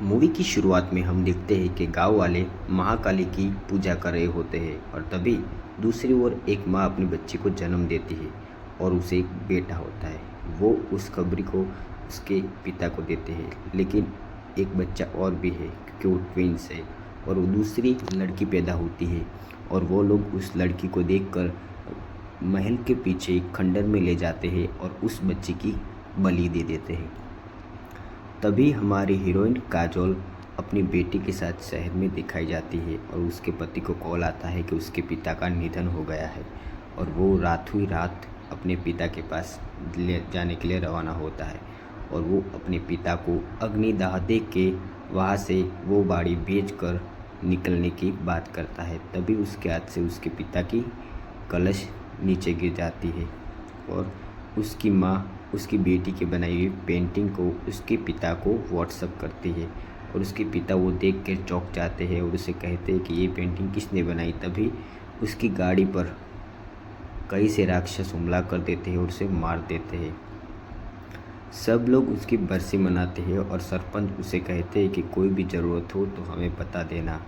Movie की शुरुआत में हम देखते हैं कि गांव वाले महाकाली की पूजा कर रहे होते हैं और तभी दूसरी ओर एक माँ अपने बच्चे को जन्म देती है और उसे एक बेटा होता है। वो उस खबरी को उसके पिता को देते हैं, लेकिन एक बच्चा और भी है क्योंकि वो ट्विंस है और वो दूसरी लड़की पैदा होती है और वो लोग उस लड़की को देखकर महल के पीछे एक खंडर में ले जाते हैं और उस बच्चे की बलि दे देते हैं। तभी हमारी हीरोइन काजोल अपनी बेटी के साथ शहर में दिखाई जाती है और उसके पति को कॉल आता है कि उसके पिता का निधन हो गया है और वो रात हुई रात अपने पिता के पास ले जाने के लिए रवाना होता है और वो अपने पिता को अग्निदाह दे के वहाँ से वो बाड़ी बेचकर निकलने की बात करता है। तभी उसके हाथ से उसके पिता की कलश नीचे गिर जाती है और उसकी माँ उसकी बेटी की बनाई हुई पेंटिंग को उसके पिता को व्हाट्सअप करती है और उसके पिता वो देख कर चौंक जाते हैं और उसे कहते हैं कि ये पेंटिंग किसने बनाई। तभी उसकी गाड़ी पर कई से राक्षस हमला कर देते हैं और उसे मार देते हैं। सब लोग उसकी बरसी मनाते हैं और सरपंच उसे कहते हैं कि कोई भी ज़रूरत हो तो हमें बता देना।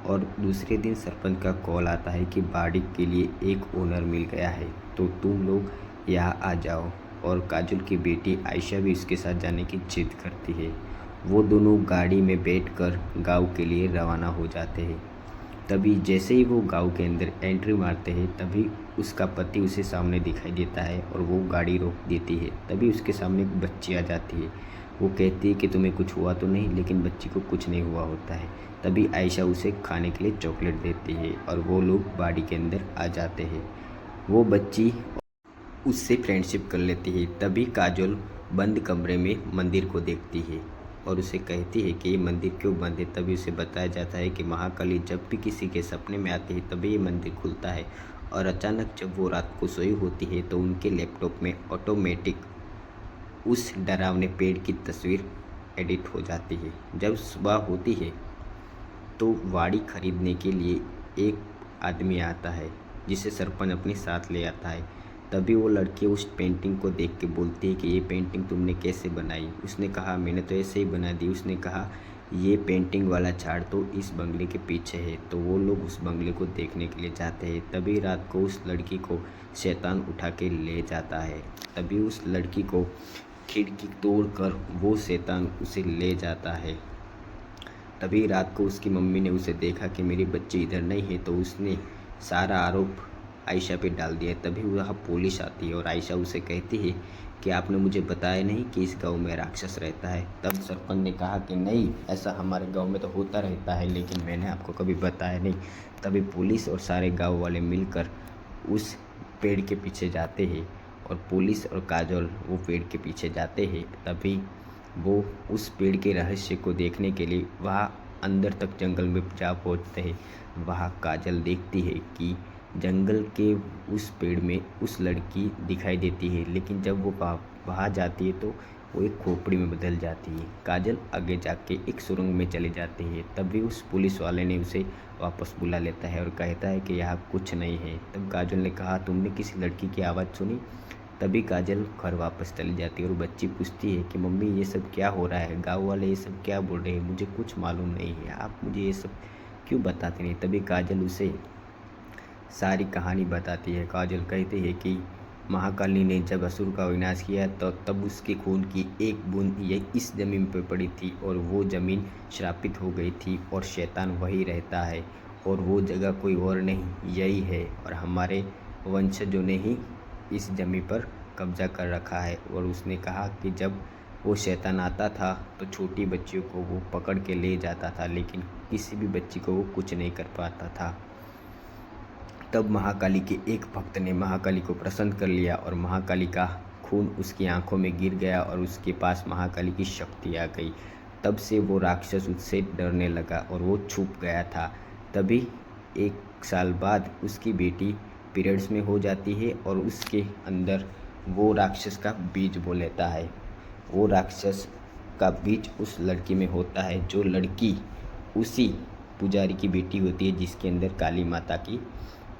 और दूसरे दिन सरपंच का कॉल आता है कि बाड़ी के लिए एक ओनर मिल गया है, तो तुम लोग यहाँ आ जाओ। और काजल की बेटी आयशा भी इसके साथ जाने की जिद करती है। वो दोनों गाड़ी में बैठकर गांव के लिए रवाना हो जाते हैं। तभी जैसे ही वो गांव के अंदर एंट्री मारते हैं तभी उसका पति उसे सामने दिखाई देता है और वो गाड़ी रोक देती है। तभी उसके सामने एक बच्ची आ जाती है। वो कहती है कि तुम्हें कुछ हुआ तो नहीं, लेकिन बच्ची को कुछ नहीं हुआ होता है। तभी आयशा उसे खाने के लिए चॉकलेट देती है और वो लोग बाड़ी के अंदर आ जाते हैं। वो बच्ची उससे फ्रेंडशिप कर लेती है। तभी काजोल बंद कमरे में मंदिर को देखती है और उसे कहती है कि ये मंदिर क्यों बंद है। तभी उसे बताया जाता है कि महाकाली जब भी किसी के सपने में आती है तभी ये मंदिर खुलता है और अचानक जब वो रात को सोई होती है तो उनके लैपटॉप में ऑटोमेटिक उस डरावने पेड़ की तस्वीर एडिट हो जाती है। जब सुबह होती है तो वाड़ी खरीदने के लिए एक आदमी आता है जिसे सरपंच अपने साथ ले आता है। तभी वो लड़की उस पेंटिंग को देख के बोलती है कि ये पेंटिंग तुमने कैसे बनाई। उसने कहा मैंने तो ऐसे ही बना दी। उसने कहा ये पेंटिंग वाला झाड़ तो इस बंगले के पीछे है। तो वो लोग उस बंगले को देखने के लिए जाते हैं। तभी रात को उस लड़की को शैतान उठा के ले जाता है। तभी उस लड़की को खिड़की तोड़कर वो शैतान उसे ले जाता है। तभी रात को उसकी मम्मी ने उसे देखा कि मेरी बच्ची इधर नहीं है, तो उसने सारा आरोप आयशा पे डाल दिया। तभी वहाँ पुलिस आती है और आयशा उसे कहती है कि आपने मुझे बताया नहीं कि इस गांव में राक्षस रहता है। तब सरपंच ने कहा कि नहीं, ऐसा हमारे गांव में तो होता रहता है, लेकिन मैंने आपको कभी बताया नहीं। तभी पुलिस और सारे गांव वाले मिलकर उस पेड़ के पीछे जाते हैं और पुलिस और काजोल वो पेड़ के पीछे जाते हैं। तभी वो उस पेड़ के रहस्य को देखने के लिए वहाँ अंदर तक जंगल में जा पहुँचते हैं। वहाँ काजल देखती है कि जंगल के उस पेड़ में उस लड़की दिखाई देती है, लेकिन जब वो वहाँ जाती है तो वो एक खोपड़ी में बदल जाती है। काजल आगे जाके एक सुरंग में चले जाती है। तभी उस पुलिस वाले ने उसे वापस बुला लेता है और कहता है कि यहाँ कुछ नहीं है। तब काजल ने कहा तुमने किसी लड़की की आवाज़ सुनी। तभी काजल घर वापस चली जाती है और बच्ची पूछती है कि मम्मी ये सब क्या हो रहा है, गाँव वाले ये सब क्या बोल रहे हैं, मुझे कुछ मालूम नहीं है, आप मुझे ये सब क्यों बताते नहीं। तभी काजल उसे सारी कहानी बताती है। काजल कहती है कि महाकाली ने जब असुर का विनाश किया तो तब उसके खून की एक बूंद ये इस ज़मीन पर पड़ी थी और वो ज़मीन श्रापित हो गई थी और शैतान वही रहता है और वो जगह कोई और नहीं यही है और हमारे वंशजों ने ही इस ज़मीन पर कब्जा कर रखा है। और उसने कहा कि जब वो शैतान आता था तो छोटी बच्चियों को वो पकड़ के ले जाता था, लेकिन किसी भी बच्ची को वो कुछ नहीं कर पाता था। तब महाकाली के एक भक्त ने महाकाली को प्रसन्न कर लिया और महाकाली का खून उसकी आंखों में गिर गया और उसके पास महाकाली की शक्ति आ गई। तब से वो राक्षस उससे डरने लगा और वो छुप गया था। तभी एक साल बाद उसकी बेटी पीरियड्स में हो जाती है और उसके अंदर वो राक्षस का बीज बो लेता है। वो राक्षस का बीज उस लड़की में होता है, जो लड़की उसी पुजारी की बेटी होती है जिसके अंदर काली माता की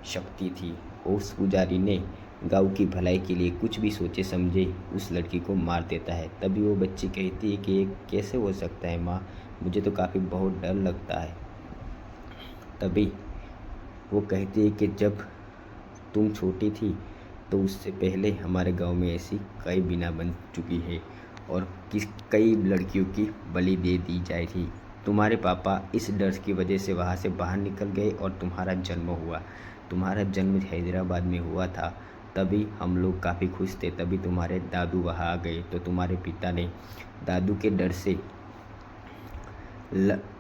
शक्ति थी। उस पुजारी ने गांव की भलाई के लिए कुछ भी सोचे समझे उस लड़की को मार देता है। तभी वो बच्ची कहती है कि ये कैसे हो सकता है माँ, मुझे तो काफ़ी बहुत डर लगता है। तभी वो कहती है कि जब तुम छोटी थी तो उससे पहले हमारे गांव में ऐसी कई बीना बन चुकी है और कई लड़कियों की बलि दे दी जाई थी। तुम्हारे पापा इस डर की वजह से वहाँ से बाहर निकल गए और तुम्हारा जन्म हुआ। तुम्हारा जन्म हैदराबाद में हुआ था, तभी हम लोग काफ़ी खुश थे। तभी तुम्हारे दादू वहाँ आ गए तो तुम्हारे पिता ने दादू के डर से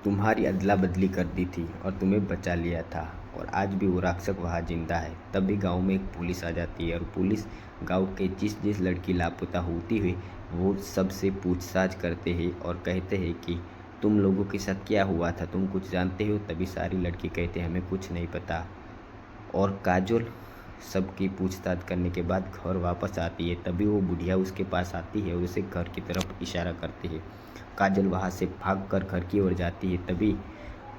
तुम्हारी अदला बदली कर दी थी और तुम्हें बचा लिया था। और आज भी वो राक्षस वहाँ जिंदा है। तभी गांव में एक पुलिस आ जाती है और पुलिस गांव के जिस जिस लड़की लापता होती हुई वो सबसे पूछताछ करते हैं और कहते हैं कि तुम लोगों के साथ क्या हुआ था, तुम कुछ जानते हो? तभी सारी लड़की कहते हैं हमें कुछ नहीं पता। और काजोल सबकी पूछताछ करने के बाद घर वापस आती है। तभी वो बुढ़िया उसके पास आती है और उसे घर की तरफ इशारा करती है। काजल वहाँ से भागकर घर की ओर जाती है। तभी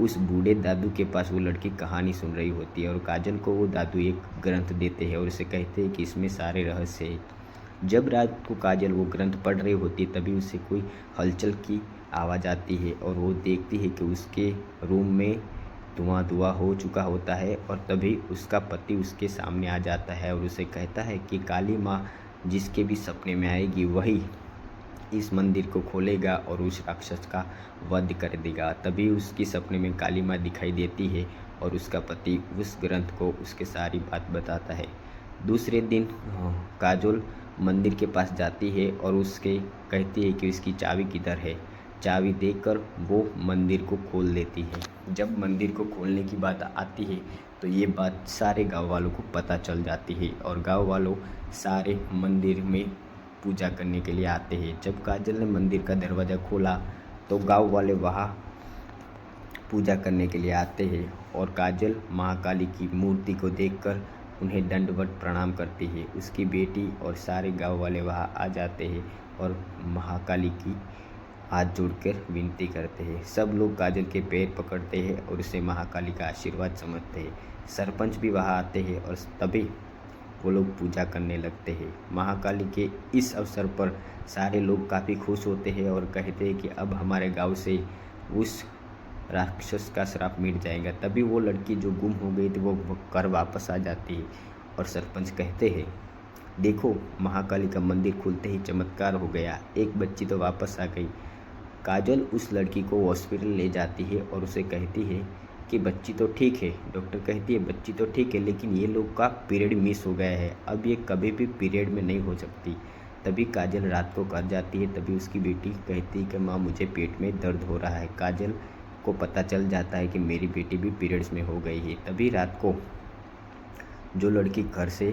उस बूढ़े दादू के पास वो लड़की कहानी सुन रही होती है और काजल को वो दादू एक ग्रंथ देते हैं और उसे कहते हैं कि इसमें सारे रहस्य हैं। जब रात को काजल वो ग्रंथ पढ़ रही होती है तभी उसे कोई हलचल की आवाज़ आती है और वो देखती है कि उसके रूम में धुआं धुआं हो चुका होता है। और तभी उसका पति उसके सामने आ जाता है और उसे कहता है कि काली माँ जिसके भी सपने में आएगी वही इस मंदिर को खोलेगा और उस राक्षस का वध कर देगा। तभी उसकी सपने में काली माँ दिखाई देती है और उसका पति उस ग्रंथ को उसके सारी बात बताता है। दूसरे दिन काजोल मंदिर के पास जाती है और उसके कहती है कि उसकी चाबी किधर है। चाबी देकर वो मंदिर को खोल देती है। जब मंदिर को खोलने की बात आती है तो ये बात सारे गांव वालों को पता चल जाती है और गांव वालों सारे मंदिर में पूजा करने के लिए आते हैं। जब काजल ने मंदिर का दरवाज़ा खोला तो गांव वाले वहाँ पूजा करने के लिए आते हैं और काजल महाकाली की मूर्ति को देखकर उन्हें दंडवत प्रणाम करती है। उसकी बेटी और सारे गांव वाले वहाँ आ जाते हैं और महाकाली की हाथ जोड़कर विनती करते हैं। सब लोग काजल के पैर पकड़ते हैं और उसे महाकाली का आशीर्वाद समझते हैं। सरपंच भी वहाँ आते हैं और तभी वो लोग पूजा करने लगते हैं। महाकाली के इस अवसर पर सारे लोग काफ़ी खुश होते हैं और कहते हैं कि अब हमारे गांव से उस राक्षस का श्राप मिट जाएगा। तभी वो लड़की जो गुम हो गई थी वो घर वापस आ जाती है और सरपंच कहते हैं देखो महाकाली का मंदिर खुलते ही चमत्कार हो गया, एक बच्ची तो वापस आ गई। काजल उस लड़की को हॉस्पिटल ले जाती है और उसे कहती है कि बच्ची तो ठीक है। डॉक्टर कहती है बच्ची तो ठीक है लेकिन ये लोग का पीरियड मिस हो गया है, अब ये कभी भी पीरियड में नहीं हो सकती। तभी काजल रात को घर जाती है। तभी उसकी बेटी कहती है कि माँ मुझे पेट में दर्द हो रहा है। काजल को पता चल जाता है कि मेरी बेटी भी पीरियड्स में हो गई है। तभी रात को जो लड़की घर से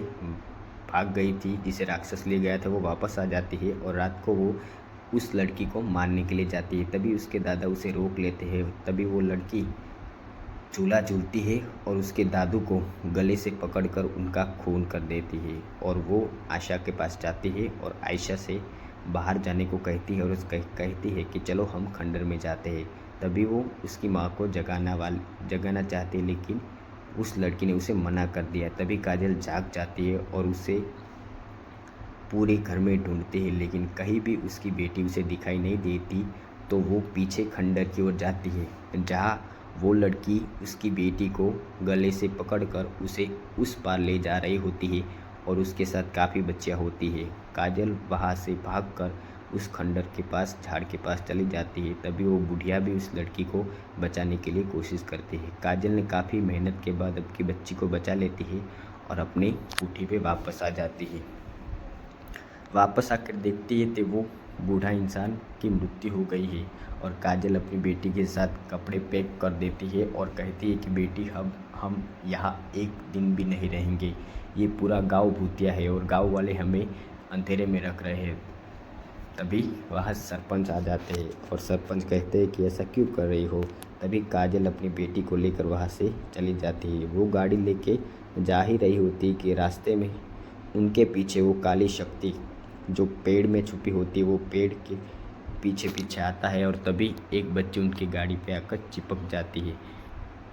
भाग गई थी जिसे राक्षस ले गया था वो वापस आ जाती है और रात को वो उस लड़की को मारने के लिए जाती है। तभी उसके दादा उसे रोक लेते हैं। तभी वो लड़की चूल्हा झूलती है और उसके दादू को गले से पकड़कर उनका खून कर देती है और वो आयशा के पास जाती है और आयशा से बाहर जाने को कहती है और कहती है कि चलो हम खंडर में जाते हैं। तभी वो उसकी माँ को जगाना चाहती है लेकिन उस लड़की ने उसे मना कर दिया। तभी काजल जाग जाती है और उसे पूरे घर में ढूंढती है लेकिन कहीं भी उसकी बेटी उसे दिखाई नहीं देती। तो वो पीछे खंडर की ओर जाती है जहाँ वो लड़की उसकी बेटी को गले से पकड़कर उसे उस पार ले जा रही होती है और उसके साथ काफ़ी बच्चियाँ होती है। काजल वहाँ से भागकर उस खंडर के पास झाड़ के पास चली जाती है। तभी वो बुढ़िया भी उस लड़की को बचाने के लिए कोशिश करती है। काजल ने काफ़ी मेहनत के बाद अपनी बच्ची को बचा लेती है और अपनी कोठी पे वापस आ जाती है। वापस आकर देखती है तो वो बूढ़ा इंसान की मृत्यु हो गई है और काजल अपनी बेटी के साथ कपड़े पैक कर देती है और कहती है कि बेटी हम यहाँ एक दिन भी नहीं रहेंगे, ये पूरा गांव भूतिया है और गांव वाले हमें अंधेरे में रख रहे हैं। तभी वहाँ सरपंच आ जाते हैं और सरपंच कहते हैं कि ऐसा क्यों कर रही हो। तभी काजल अपनी बेटी को लेकर वहाँ से चली जाती है। वो गाड़ी लेके जा ही रही होती कि रास्ते में उनके पीछे वो काली शक्ति जो पेड़ में छुपी होती है वो पेड़ के पीछे पीछे आता है और तभी एक बच्ची उनकी गाड़ी पे आकर चिपक जाती है।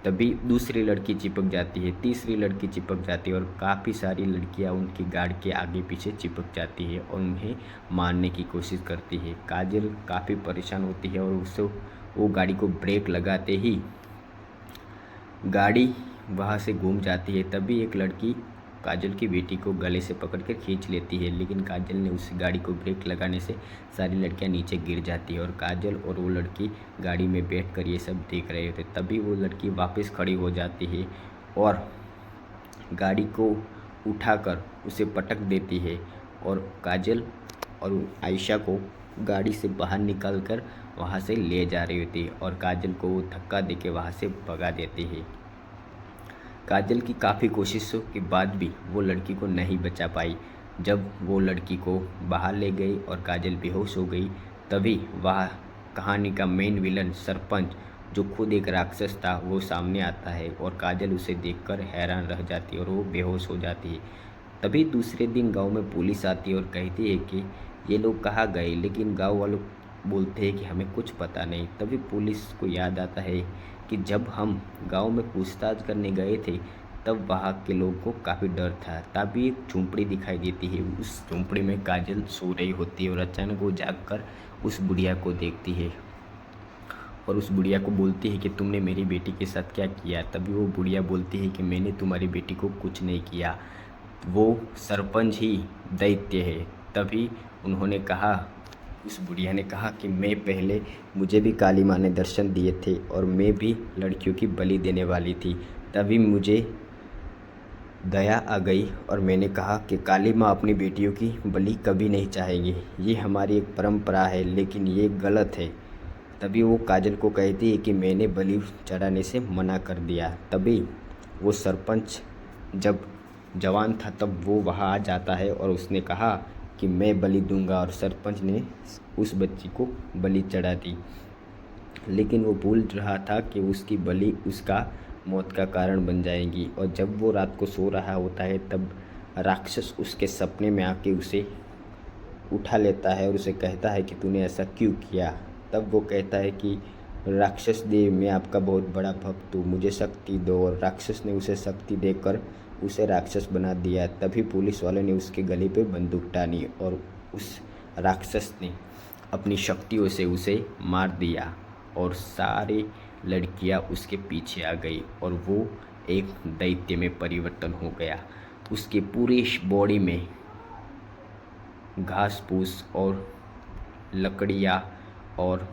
तभी दूसरी लड़की चिपक जाती है, तीसरी लड़की चिपक जाती है और काफ़ी सारी लड़कियां उनकी गाड़ी के आगे पीछे चिपक जाती है और उन्हें मारने की कोशिश करती है। काजल काफ़ी परेशान होती है और वो गाड़ी को ब्रेक लगाते ही गाड़ी वहाँ से घूम जाती है। तभी एक लड़की काजल की बेटी को गले से पकड़कर खींच लेती है, लेकिन काजल ने उस गाड़ी को ब्रेक लगाने से सारी लड़कियां नीचे गिर जाती है और काजल और वो लड़की गाड़ी में बैठकर ये सब देख रहे होते। तभी वो लड़की वापस खड़ी हो जाती है और गाड़ी को उठाकर उसे पटक देती है और काजल और आयशा को गाड़ी से बाहर निकालकर वहाँ से ले जा रही होती है और काजल को वो धक्का देके वहाँ से भगा देती है। काजल की काफ़ी कोशिशों के बाद भी वो लड़की को नहीं बचा पाई। जब वो लड़की को बाहर ले गई और काजल बेहोश हो गई, तभी वह कहानी का मेन विलन सरपंच, जो खुद एक राक्षस था, वो सामने आता है और काजल उसे देखकर हैरान रह जाती है और वो बेहोश हो जाती है। तभी दूसरे दिन गांव में पुलिस आती है और कहती है कि ये लोग कहाँ गए, लेकिन गांव वालों बोलते हैं कि हमें कुछ पता नहीं। तभी पुलिस को याद आता है कि जब हम गांव में पूछताछ करने गए थे तब वहाँ के लोगों को काफ़ी डर था। तभी एक झोंपड़ी दिखाई देती है, उस झोंपड़ी में काजल सो रही होती है और अचानक वो जागकर उस बुढ़िया को देखती है और उस बुढ़िया को बोलती है कि तुमने मेरी बेटी के साथ क्या किया। तभी वो बुढ़िया बोलती है कि मैंने तुम्हारी बेटी को कुछ नहीं किया, वो सरपंच ही दैत्य है। तभी उन्होंने कहा, उस बुढ़िया ने कहा कि मैं पहले, मुझे भी काली माँ ने दर्शन दिए थे और मैं भी लड़कियों की बलि देने वाली थी। तभी मुझे दया आ गई और मैंने कहा कि काली माँ अपनी बेटियों की बलि कभी नहीं चाहेगी, ये हमारी एक परंपरा है, लेकिन ये गलत है। तभी वो काजल को कहती है कि मैंने बलि चढ़ाने से मना कर दिया। तभी वो सरपंच जब जवान था तब वो वहाँ आ जाता है और उसने कहा कि मैं बलि दूंगा और सरपंच ने उस बच्ची को बलि चढ़ा दी। लेकिन वो भूल रहा था कि उसकी बलि उसका मौत का कारण बन जाएगी। और जब वो रात को सो रहा होता है तब राक्षस उसके सपने में आके उसे उठा लेता है और उसे कहता है कि तूने ऐसा क्यों किया। तब वो कहता है कि राक्षस देव, मैं आपका बहुत बड़ा भक्त हूँ, मुझे शक्ति दो। और राक्षस ने उसे शक्ति देकर उसे राक्षस बना दिया। तभी पुलिस वालों ने उसके गले पे बंदूक टानी और उस राक्षस ने अपनी शक्तियों से उसे मार दिया और सारी लड़कियां उसके पीछे आ गई और वो एक दैत्य में परिवर्तन हो गया। उसके पूरे बॉडी में घास फूस और लकड़ियाँ और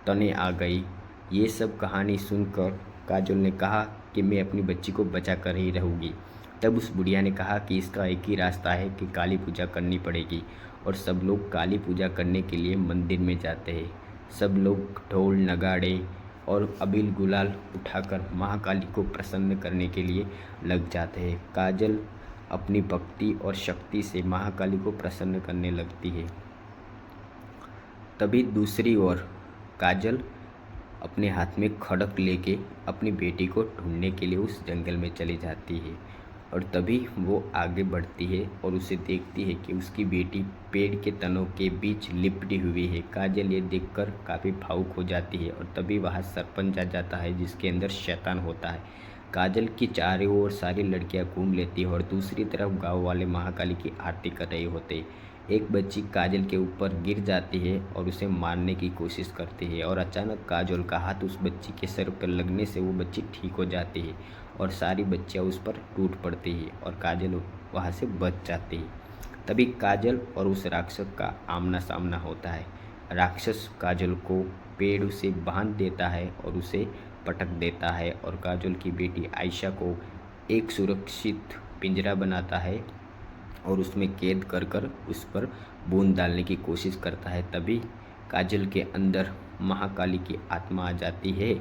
तने आ गई। ये सब कहानी सुनकर काजल ने कहा कि मैं अपनी बच्ची को बचा कर ही रहूँगी। तब उस बुढ़िया ने कहा कि इसका एक ही रास्ता है कि काली पूजा करनी पड़ेगी और सब लोग काली पूजा करने के लिए मंदिर में जाते हैं। सब लोग ढोल नगाड़े और अबील गुलाल उठाकर महाकाली को प्रसन्न करने के लिए लग जाते हैं। काजल अपनी भक्ति और शक्ति से महाकाली को प्रसन्न करने लगती है। तभी दूसरी ओर काजल अपने हाथ में खड़क लेके अपनी बेटी को ढूंढने के लिए उस जंगल में चली जाती है और तभी वो आगे बढ़ती है और उसे देखती है कि उसकी बेटी पेड़ के तनों के बीच लिपटी हुई है। काजल ये देखकर काफ़ी भावुक हो जाती है और तभी वहाँ सरपंच आ जाता है जिसके अंदर शैतान होता है। काजल की चारों ओर सारी लड़कियाँ घूम लेती है और दूसरी तरफ गाँव वाले महाकाली की आरती कर रहे होते हैं। एक बच्ची काजल के ऊपर गिर जाती है और उसे मारने की कोशिश करती है और अचानक काजल का हाथ उस बच्ची के सर पर लगने से वो बच्ची ठीक हो जाती है और सारी बच्चियाँ उस पर टूट पड़ती है और काजल वहाँ से बच जाती है। तभी काजल और उस राक्षस का आमना सामना होता है। राक्षस काजल को पेड़ से बांध देता है और उसे पटक देता है और काजल की बेटी आयशा को एक सुरक्षित पिंजरा बनाता है और उसमें कैद कर कर उस पर बूंद डालने की कोशिश करता है। तभी काजल के अंदर महाकाली की आत्मा आ जाती है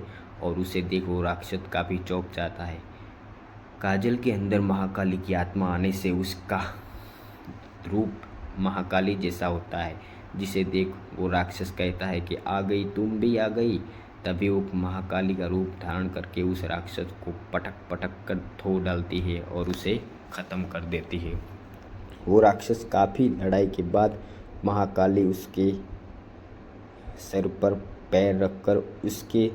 और उसे देख वो राक्षस काफ़ी चौंक जाता है। काजल के अंदर महाकाली की आत्मा आने से उसका रूप महाकाली जैसा होता है, जिसे देख वो राक्षस कहता है कि आ गई, तुम भी आ गई। तभी वो महाकाली का रूप धारण करके उस राक्षस को पटक पटक कर धो डालती है और उसे ख़त्म कर देती है। वो राक्षस काफ़ी लड़ाई के बाद महाकाली उसके सिर पर पैर रखकर उसके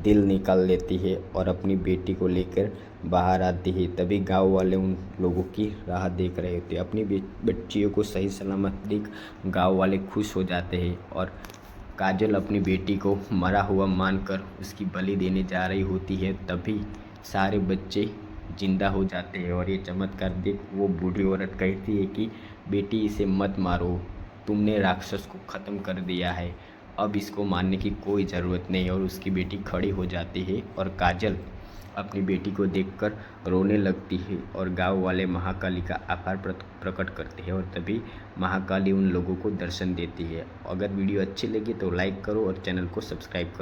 दिल निकाल लेती है और अपनी बेटी को लेकर बाहर आती है। तभी गांव वाले उन लोगों की राह देख रहे होते। अपनी बच्चियों को सही सलामत देख गांव वाले खुश हो जाते हैं और काजल अपनी बेटी को मरा हुआ मानकर उसकी बलि देने जा रही होती है, तभी सारे बच्चे जिंदा हो जाते हैं। और ये चमत्कार देख वो बूढ़ी औरत कहती है कि बेटी इसे मत मारो, तुमने राक्षस को ख़त्म कर दिया है, अब इसको मारने की कोई ज़रूरत नहीं। और उसकी बेटी खड़ी हो जाती है और काजल अपनी बेटी को देखकर रोने लगती है और गांव वाले महाकाली का आभार प्रकट करते हैं। और तभी महाकाली उन लोगों को दर्शन देती है। अगर वीडियो अच्छी लगी तो लाइक करो और चैनल को सब्सक्राइब करो।